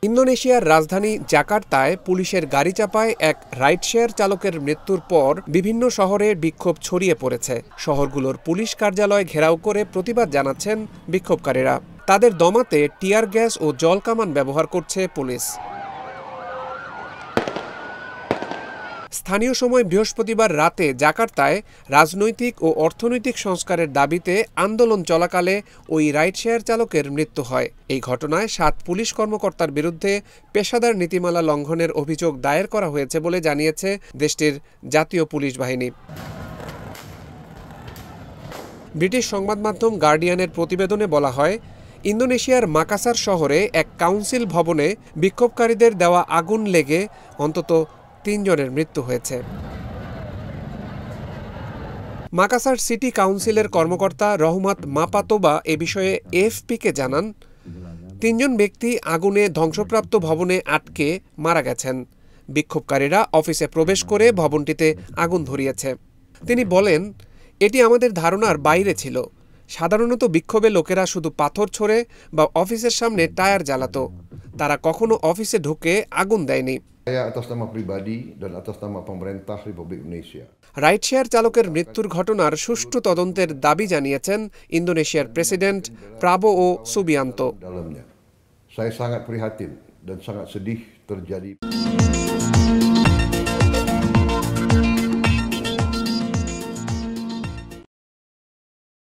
ইন্দোনেশিয়ার রাজধানী জাকার্তায় পুলিশের গাড়ি চাপায় এক রাইড শেয়ার চালকের মৃত্যুর পর বিভিন্ন শহরে বিক্ষোভ ছড়িয়ে পড়েছে। শহরগুলোর পুলিশ কার্যালয় ঘেরাও করে প্রতিবাদ জানাচ্ছেন বিক্ষোভকারীরা। তাদের দমাতে টিয়ার গ্যাস ও জলকামান ব্যবহার করছে পুলিশ। স্থানীয় সময় বৃহস্পতিবার রাতে জাকার্তায় রাজনৈতিক ও অর্থনৈতিক সংস্কারের দাবিতে আন্দোলন চলাকালে ওই রাইড শেয়ার চালকের মৃত্যু হয়। এই ঘটনায় ৭ পুলিশ কর্মকর্তার বিরুদ্ধে পেশাদার নীতিমালা লঙ্ঘনের অভিযোগ দায়ের করা হয়েছে বলে জানিয়েছে দেশটির জাতীয় পুলিশ বাহিনী। ব্রিটিশ সংবাদ মাধ্যম গার্ডিয়ানের প্রতিবেদনে বলা হয়, ইন্দোনেশিয়ার মাকাসার শহরে এক কাউন্সিল ভবনে বিক্ষোভকারীদের দেওয়া আগুন লেগে অন্তত ৩ জনের মৃত্যু হয়েছে। মাকাসার সিটি কাউন্সিলের কর্মকর্তা রহমত মাপাতোবা এ বিষয়ে এএফপিকে জানান, ৩ জন ব্যক্তি আগুনে ধ্বংসপ্রাপ্ত ভবনে আটকে মারা গেছেন। বিক্ষোভকারীরা অফিসে প্রবেশ করে ভবনটিতে আগুন ধরিয়েছে। তিনি বলেন, এটি আমাদের ধারণার বাইরে ছিল। সাধারণত বিক্ষোভে লোকেরা শুধু পাথর ছোড়ে বা অফিসের সামনে টায়ার জ্বালাতো। তারা কখনো অফিসে ঢুকে আগুন দেয়নি। রাইড শেয়ার চালকের মৃত্যুর ঘটনার সুষ্ঠু তদন্তের দাবি জানিয়েছেন ইন্দোনেশিয়ার প্রেসিডেন্ট প্রাবোও সুবিয়ান্তো।